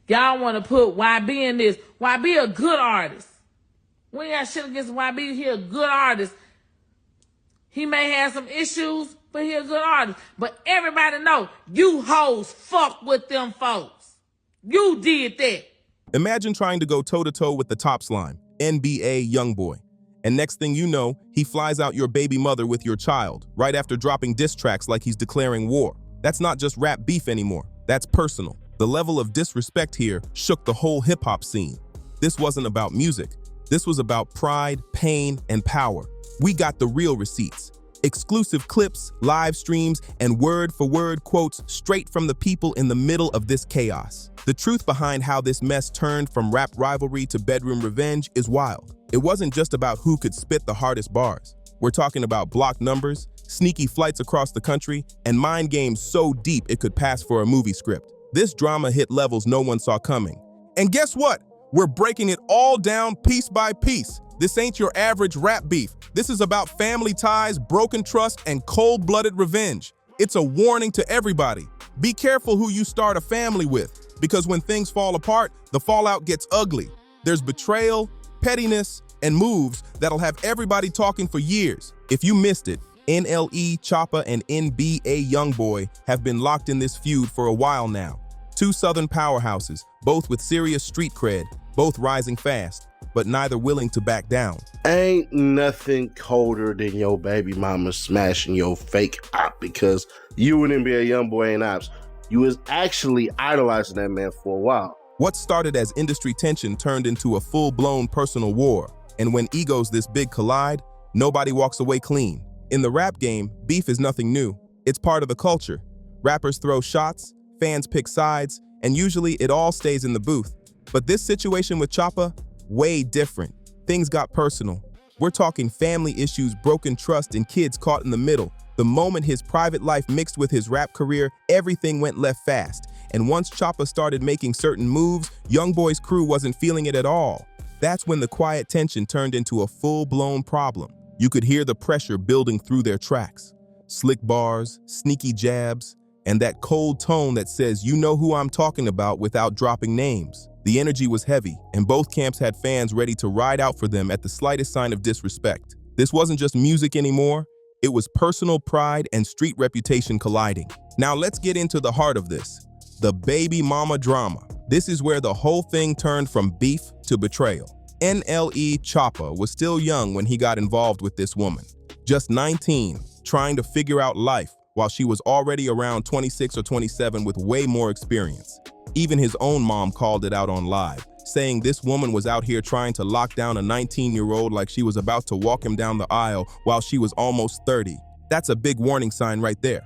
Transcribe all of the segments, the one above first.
Y'all want to put YB in this. YB a good artist. We ain't got shit against YB. He a good artist. He may have some issues, but he a good artist. But everybody know, you hoes fuck with them folks. You did that. Imagine trying to go toe-to-toe with the top slime, NBA YoungBoy. And next thing you know, he flies out your baby mother with your child, right after dropping diss tracks like he's declaring war. That's not just rap beef anymore. That's personal. The level of disrespect here shook the whole hip-hop scene. This wasn't about music. This was about pride, pain, and power. We got the real receipts. Exclusive clips, live streams, and word-for-word quotes straight from the people in the middle of this chaos. The truth behind how this mess turned from rap rivalry to bedroom revenge is wild. It wasn't just about who could spit the hardest bars. We're talking about block numbers, sneaky flights across the country, and mind games so deep it could pass for a movie script. This drama hit levels no one saw coming. And guess what? We're breaking it all down piece by piece. This ain't your average rap beef. This is about family ties, broken trust, and cold-blooded revenge. It's a warning to everybody. Be careful who you start a family with, because when things fall apart, the fallout gets ugly. There's betrayal, pettiness, and moves that'll have everybody talking for years. If you missed it, NLE Choppa and NBA YoungBoy have been locked in this feud for a while now. Two Southern powerhouses, both with serious street cred, both rising fast, but neither willing to back down. Ain't nothing colder than your baby mama smashing your fake op because you and NBA YoungBoy ain't ops. You was actually idolizing that man for a while. What started as industry tension turned into a full-blown personal war, and when egos this big collide, nobody walks away clean. In the rap game, beef is nothing new. It's part of the culture. Rappers throw shots, fans pick sides, and usually it all stays in the booth. But this situation with Choppa, way different. Things got personal. We're talking family issues, broken trust, and kids caught in the middle. The moment his private life mixed with his rap career, everything went left fast. And once Choppa started making certain moves, YoungBoy's crew wasn't feeling it at all. That's when the quiet tension turned into a full-blown problem. You could hear the pressure building through their tracks. Slick bars, sneaky jabs, and that cold tone that says, you know who I'm talking about without dropping names. The energy was heavy, and both camps had fans ready to ride out for them at the slightest sign of disrespect. This wasn't just music anymore, it was personal pride and street reputation colliding. Now let's get into the heart of this, the baby mama drama. This is where the whole thing turned from beef to betrayal. NLE Choppa was still young when he got involved with this woman. Just 19, trying to figure out life, while she was already around 26 or 27 with way more experience. Even his own mom called it out on live, saying this woman was out here trying to lock down a 19-year-old like she was about to walk him down the aisle while she was almost 30. That's a big warning sign right there.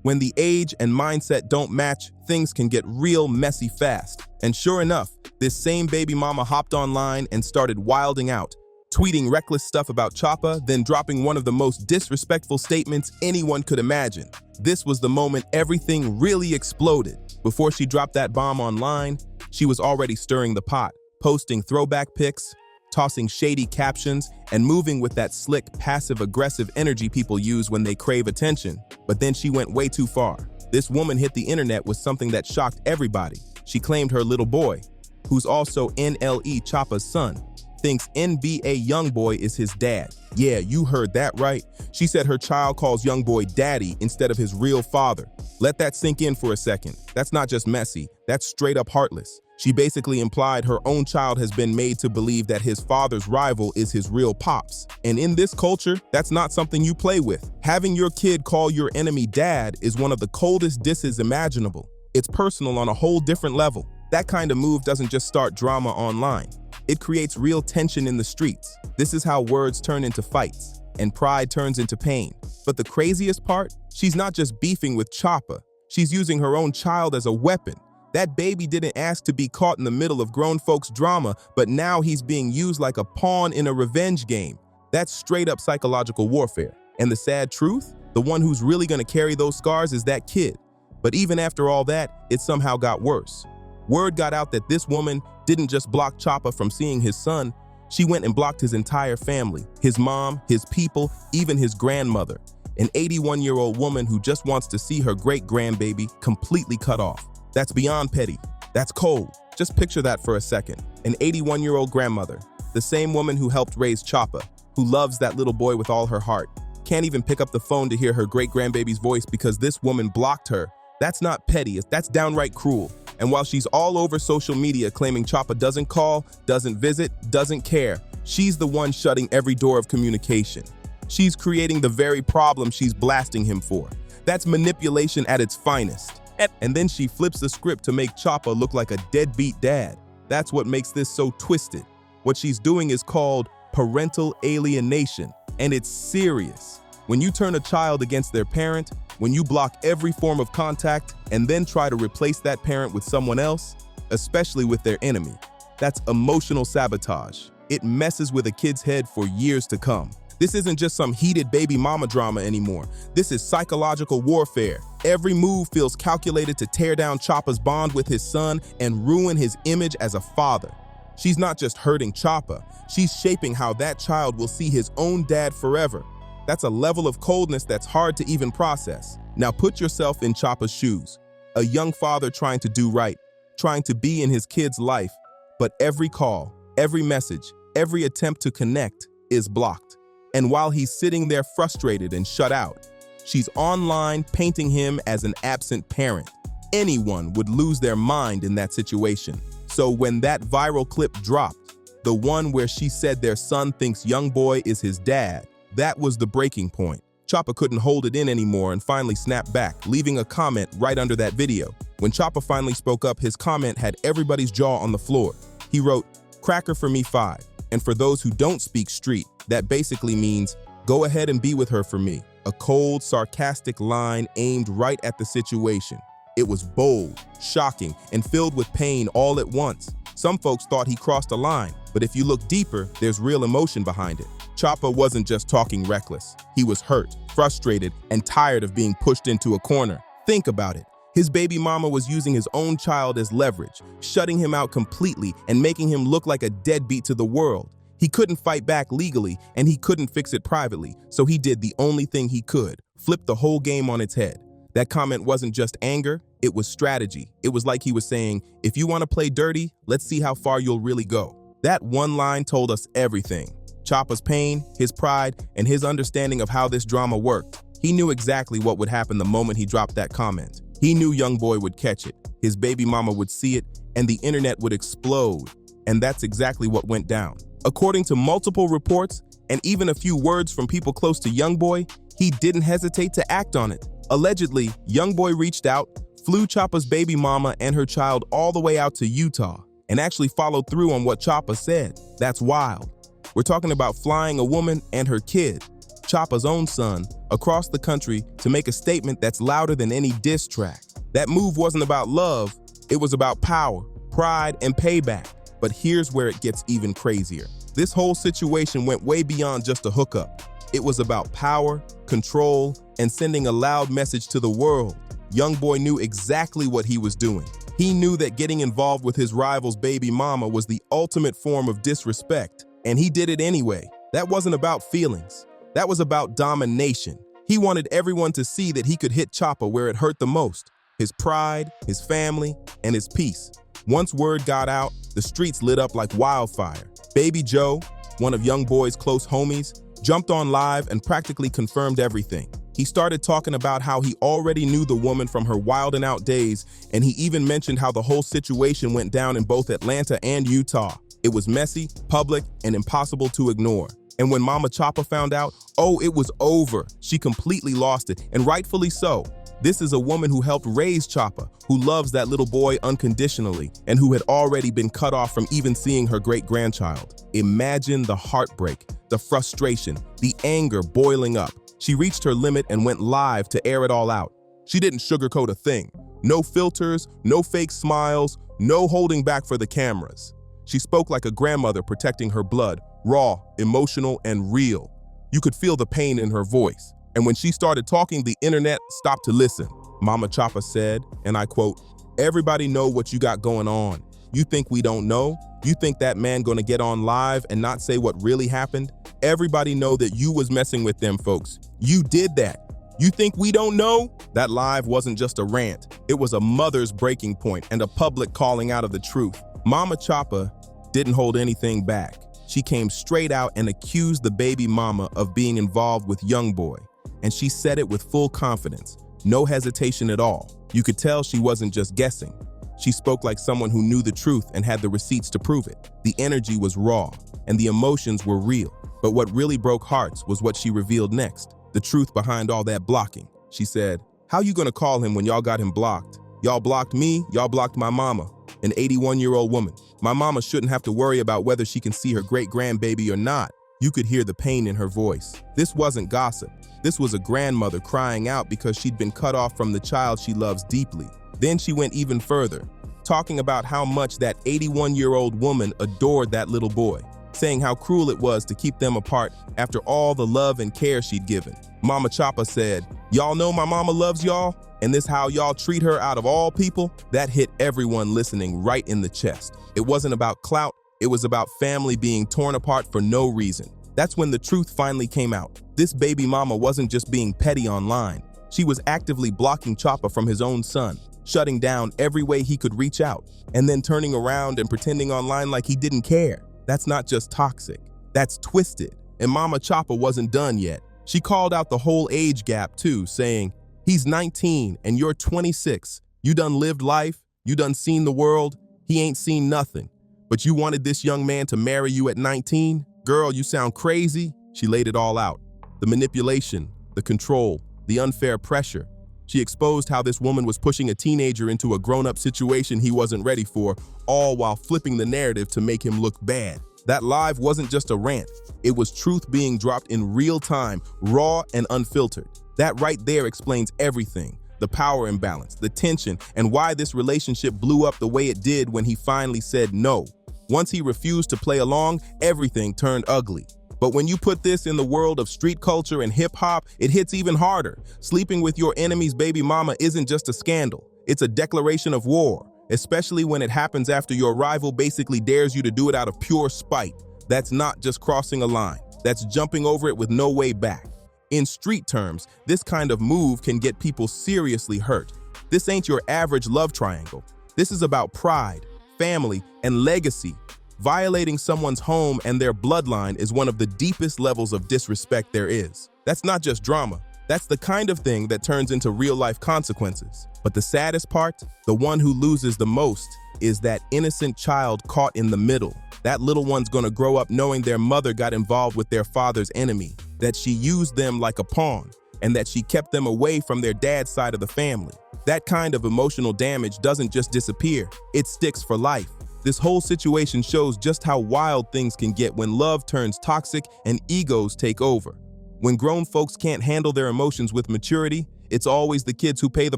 When the age and mindset don't match, things can get real messy fast. And sure enough, this same baby mama hopped online and started wilding out, tweeting reckless stuff about Choppa, then dropping one of the most disrespectful statements anyone could imagine. This was the moment everything really exploded. Before she dropped that bomb online, she was already stirring the pot, posting throwback pics, tossing shady captions, and moving with that slick, passive-aggressive energy people use when they crave attention. But then she went way too far. This woman hit the internet with something that shocked everybody. She claimed her little boy, who's also NLE Choppa's son, thinks NBA YoungBoy is his dad. Yeah, you heard that right. She said her child calls YoungBoy daddy instead of his real father. Let that sink in for a second. That's not just messy, that's straight up heartless. She basically implied her own child has been made to believe that his father's rival is his real pops. And in this culture, that's not something you play with. Having your kid call your enemy dad is one of the coldest disses imaginable. It's personal on a whole different level. That kind of move doesn't just start drama online. It creates real tension in the streets. This is how words turn into fights, and pride turns into pain. But the craziest part? She's not just beefing with Choppa. She's using her own child as a weapon. That baby didn't ask to be caught in the middle of grown folks' drama, but now he's being used like a pawn in a revenge game. That's straight up psychological warfare. And the sad truth? The one who's really gonna carry those scars is that kid. But even after all that, it somehow got worse. Word got out that this woman didn't just block Choppa from seeing his son, she went and blocked his entire family, his mom, his people, even his grandmother, an 81-year-old woman who just wants to see her great-grandbaby completely cut off. That's beyond petty. That's cold. Just picture that for a second. An 81-year-old grandmother, the same woman who helped raise Choppa, who loves that little boy with all her heart, can't even pick up the phone to hear her great-grandbaby's voice because this woman blocked her. That's not petty, that's downright cruel. And while she's all over social media claiming Choppa doesn't call, doesn't visit, doesn't care, she's the one shutting every door of communication. She's creating the very problem she's blasting him for. That's manipulation at its finest. And then she flips the script to make Choppa look like a deadbeat dad. That's what makes this so twisted. What she's doing is called parental alienation, and it's serious. When you turn a child against their parent, when you block every form of contact and then try to replace that parent with someone else, especially with their enemy, that's emotional sabotage. It messes with a kid's head for years to come. This isn't just some heated baby mama drama anymore. This is psychological warfare. Every move feels calculated to tear down Choppa's bond with his son and ruin his image as a father. She's not just hurting Choppa, she's shaping how that child will see his own dad forever. That's a level of coldness that's hard to even process. Now put yourself in Choppa's shoes. A young father trying to do right, trying to be in his kid's life, but every call, every message, every attempt to connect is blocked. And while he's sitting there frustrated and shut out, she's online painting him as an absent parent. Anyone would lose their mind in that situation. So when that viral clip dropped, the one where she said their son thinks YoungBoy is his dad, that was the breaking point. Choppa couldn't hold it in anymore and finally snapped back, leaving a comment right under that video. When Choppa finally spoke up, his comment had everybody's jaw on the floor. He wrote, "Cracker for me 5. And for those who don't speak street, that basically means, go ahead and be with her for me." A cold, sarcastic line aimed right at the situation. It was bold, shocking, and filled with pain all at once. Some folks thought he crossed a line, but if you look deeper, there's real emotion behind it. Choppa wasn't just talking reckless. He was hurt, frustrated, and tired of being pushed into a corner. Think about it. His baby mama was using his own child as leverage, shutting him out completely and making him look like a deadbeat to the world. He couldn't fight back legally, and he couldn't fix it privately, so he did the only thing he could, flip the whole game on its head. That comment wasn't just anger, it was strategy. It was like he was saying, if you want to play dirty, let's see how far you'll really go. That one line told us everything. Choppa's pain, his pride, and his understanding of how this drama worked. He knew exactly what would happen the moment he dropped that comment. He knew YoungBoy would catch it, his baby mama would see it, and the internet would explode. And that's exactly what went down. According to multiple reports, and even a few words from people close to YoungBoy, he didn't hesitate to act on it. Allegedly, YoungBoy reached out, flew Choppa's baby mama and her child all the way out to Utah, and actually followed through on what Choppa said. That's wild. We're talking about flying a woman and her kid, Choppa's own son, across the country to make a statement that's louder than any diss track. That move wasn't about love, it was about power, pride, and payback. But here's where it gets even crazier. This whole situation went way beyond just a hookup. It was about power, control, and sending a loud message to the world. YoungBoy knew exactly what he was doing. He knew that getting involved with his rival's baby mama was the ultimate form of disrespect, and he did it anyway. That wasn't about feelings. That was about domination. He wanted everyone to see that he could hit Choppa where it hurt the most: his pride, his family, and his peace. Once word got out, the streets lit up like wildfire. Baby Joe, one of YoungBoy's close homies, jumped on live and practically confirmed everything. He started talking about how he already knew the woman from her wild and out days, and he even mentioned how the whole situation went down in both Atlanta and Utah. It was messy, public, and impossible to ignore. And when Mama Choppa found out, oh, it was over. She completely lost it, and rightfully so. This is a woman who helped raise Choppa, who loves that little boy unconditionally, and who had already been cut off from even seeing her great-grandchild. Imagine the heartbreak, the frustration, the anger boiling up. She reached her limit and went live to air it all out. She didn't sugarcoat a thing. No filters, no fake smiles, no holding back for the cameras. She spoke like a grandmother protecting her blood, raw, emotional, and real. You could feel the pain in her voice. And when she started talking, the internet stopped to listen. Mama Choppa said, and I quote, "Everybody know what you got going on. You think we don't know? You think that man gonna get on live and not say what really happened? Everybody know that you was messing with them folks. You did that. You think we don't know? That live wasn't just a rant. It was a mother's breaking point and a public calling out of the truth. Mama Choppa didn't hold anything back. She came straight out and accused the baby mama of being involved with YoungBoy. And she said it with full confidence, no hesitation at all. You could tell she wasn't just guessing. She spoke like someone who knew the truth and had the receipts to prove it. The energy was raw, and the emotions were real. But what really broke hearts was what she revealed next. The truth behind all that blocking. She said, "How you gonna call him when y'all got him blocked? Y'all blocked me, y'all blocked my mama, an 81-year-old woman. My mama shouldn't have to worry about whether she can see her great-grandbaby or not." You could hear the pain in her voice. This wasn't gossip. This was a grandmother crying out because she'd been cut off from the child she loves deeply. Then she went even further, talking about how much that 81-year-old woman adored that little boy, saying how cruel it was to keep them apart after all the love and care she'd given. Mama Choppa said, "Y'all know my mama loves y'all, and this how y'all treat her out of all people?" That hit everyone listening right in the chest. It wasn't about clout, it was about family being torn apart for no reason. That's when the truth finally came out. This baby mama wasn't just being petty online. She was actively blocking Choppa from his own son, shutting down every way he could reach out, and then turning around and pretending online like he didn't care. That's not just toxic, that's twisted. And Mama Choppa wasn't done yet. She called out the whole age gap too, saying, "He's 19 and you're 26. You done lived life, you done seen the world, he ain't seen nothing. But you wanted this young man to marry you at 19? Girl, you sound crazy." She laid it all out. The manipulation, the control, the unfair pressure. She exposed how this woman was pushing a teenager into a grown-up situation he wasn't ready for, all while flipping the narrative to make him look bad. That live wasn't just a rant. It was truth being dropped in real time, raw and unfiltered. That right there explains everything. The power imbalance, the tension, and why this relationship blew up the way it did when he finally said no. Once he refused to play along, everything turned ugly. But when you put this in the world of street culture and hip-hop, it hits even harder. Sleeping with your enemy's baby mama isn't just a scandal. It's a declaration of war, especially when it happens after your rival basically dares you to do it out of pure spite. That's not just crossing a line. That's jumping over it with no way back. In street terms, this kind of move can get people seriously hurt. This ain't your average love triangle. This is about pride, family, and legacy. Violating someone's home and their bloodline is one of the deepest levels of disrespect there is. That's not just drama. That's the kind of thing that turns into real-life consequences. But the saddest part, the one who loses the most, is that innocent child caught in the middle. That little one's gonna grow up knowing their mother got involved with their father's enemy, that she used them like a pawn, and that she kept them away from their dad's side of the family. That kind of emotional damage doesn't just disappear, it sticks for life. This whole situation shows just how wild things can get when love turns toxic and egos take over. When grown folks can't handle their emotions with maturity, it's always the kids who pay the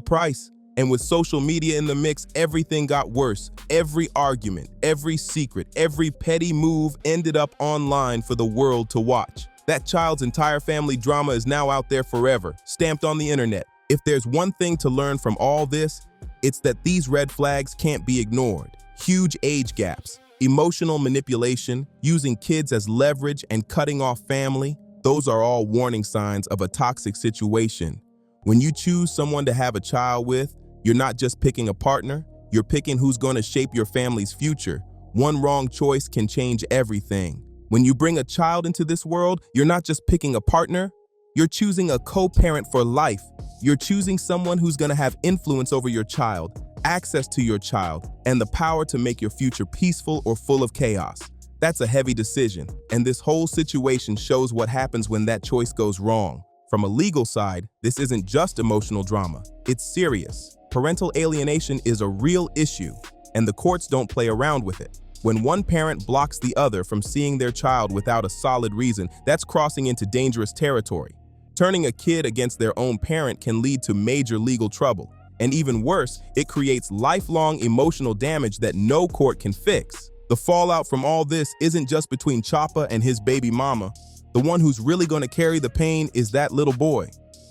price. And with social media in the mix, everything got worse. Every argument, every secret, every petty move ended up online for the world to watch. That child's entire family drama is now out there forever, stamped on the internet. If there's one thing to learn from all this, it's that these red flags can't be ignored. Huge age gaps, emotional manipulation, using kids as leverage, and cutting off family, those are all warning signs of a toxic situation. When you choose someone to have a child with, you're not just picking a partner, you're picking who's going to shape your family's future. One wrong choice can change everything. When you bring a child into this world, you're not just picking a partner, you're choosing a co-parent for life. You're choosing someone who's going to have influence over your child, access to your child, and the power to make your future peaceful or full of chaos. That's a heavy decision, and this whole situation shows what happens when that choice goes wrong. From a legal side, this isn't just emotional drama, it's serious. Parental alienation is a real issue, and the courts don't play around with it. When one parent blocks the other from seeing their child without a solid reason, that's crossing into dangerous territory. Turning a kid against their own parent can lead to major legal trouble. And even worse, it creates lifelong emotional damage that no court can fix. The fallout from all this isn't just between Choppa and his baby mama. The one who's really going to carry the pain is that little boy.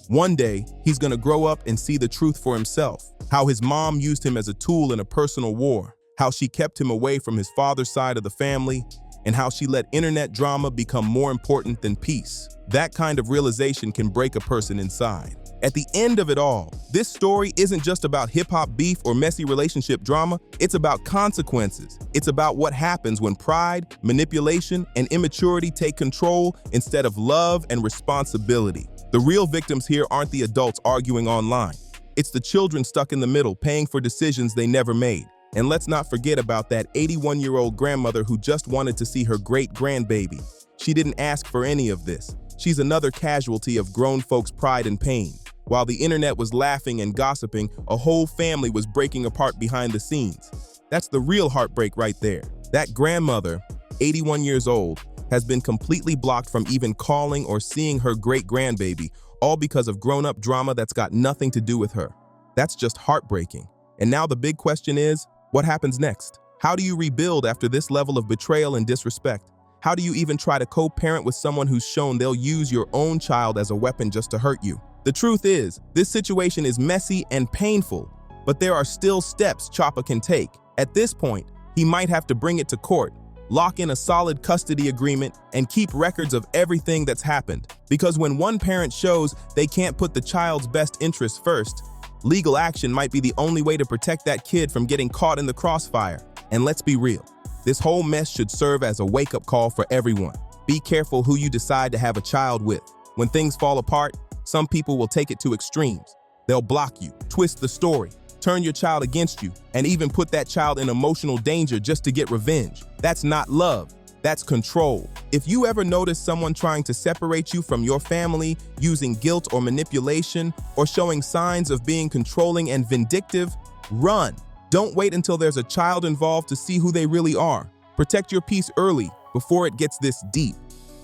One day, he's going to grow up and see the truth for himself. How his mom used him as a tool in a personal war. How she kept him away from his father's side of the family. And how she let internet drama become more important than peace. That kind of realization can break a person inside. At the end of it all, this story isn't just about hip-hop beef or messy relationship drama, it's about consequences. It's about what happens when pride, manipulation, and immaturity take control instead of love and responsibility. The real victims here aren't the adults arguing online. It's the children stuck in the middle, paying for decisions they never made. And let's not forget about that 81-year-old grandmother who just wanted to see her great-grandbaby. She didn't ask for any of this. She's another casualty of grown folks' pride and pain. While the internet was laughing and gossiping, a whole family was breaking apart behind the scenes. That's the real heartbreak right there. That grandmother, 81 years old, has been completely blocked from even calling or seeing her great-grandbaby, all because of grown-up drama that's got nothing to do with her. That's just heartbreaking. And now the big question is, what happens next? How do you rebuild after this level of betrayal and disrespect? How do you even try to co-parent with someone who's shown they'll use your own child as a weapon just to hurt you? The truth is, this situation is messy and painful, but there are still steps Choppa can take. At this point, he might have to bring it to court, lock in a solid custody agreement, and keep records of everything that's happened. Because when one parent shows they can't put the child's best interests first, legal action might be the only way to protect that kid from getting caught in the crossfire. And let's be real, this whole mess should serve as a wake-up call for everyone. Be careful who you decide to have a child with. When things fall apart, some people will take it to extremes. They'll block you, twist the story, turn your child against you, and even put that child in emotional danger just to get revenge. That's not love, that's control. If you ever notice someone trying to separate you from your family, using guilt or manipulation, or showing signs of being controlling and vindictive, run. Don't wait until there's a child involved to see who they really are. Protect your peace early before it gets this deep.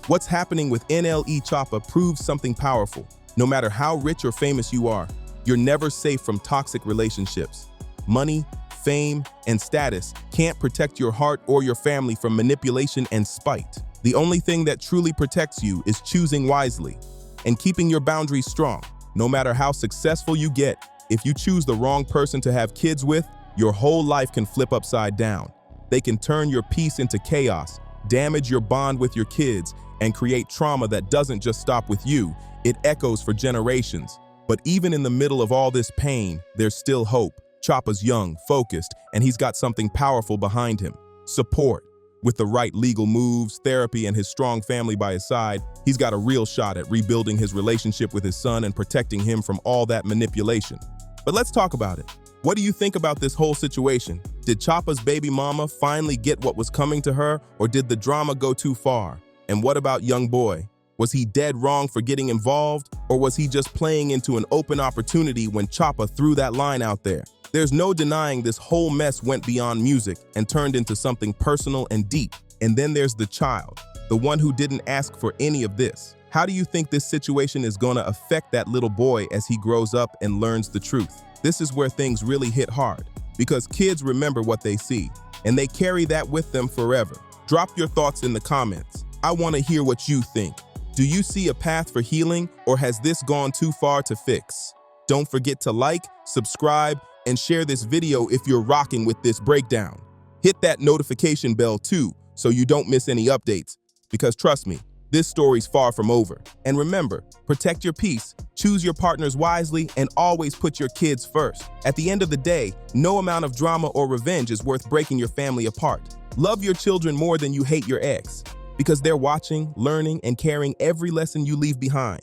What's happening with NLE Choppa proves something powerful. No matter how rich or famous you are, you're never safe from toxic relationships. Money, fame, and status can't protect your heart or your family from manipulation and spite. The only thing that truly protects you is choosing wisely and keeping your boundaries strong. No matter how successful you get, if you choose the wrong person to have kids with, your whole life can flip upside down. They can turn your peace into chaos, damage your bond with your kids, and create trauma that doesn't just stop with you, it echoes for generations. But even in the middle of all this pain, there's still hope. Choppa's young, focused, and he's got something powerful behind him. Support. With the right legal moves, therapy, and his strong family by his side, he's got a real shot at rebuilding his relationship with his son and protecting him from all that manipulation. But let's talk about it. What do you think about this whole situation? Did Choppa's baby mama finally get what was coming to her, or did the drama go too far? And what about YoungBoy? Was he dead wrong for getting involved, or was he just playing into an open opportunity when Choppa threw that line out there? There's no denying this whole mess went beyond music and turned into something personal and deep. And then there's the child, the one who didn't ask for any of this. How do you think this situation is going to affect that little boy as he grows up and learns the truth? This is where things really hit hard, because kids remember what they see, and they carry that with them forever. Drop your thoughts in the comments. I want to hear what you think. Do you see a path for healing, or has this gone too far to fix? Don't forget to like, subscribe, and share this video if you're rocking with this breakdown. Hit that notification bell too, so you don't miss any updates, because trust me, this story's far from over. And remember, protect your peace, choose your partners wisely, and always put your kids first. At the end of the day, no amount of drama or revenge is worth breaking your family apart. Love your children more than you hate your ex, because they're watching, learning, and carrying every lesson you leave behind.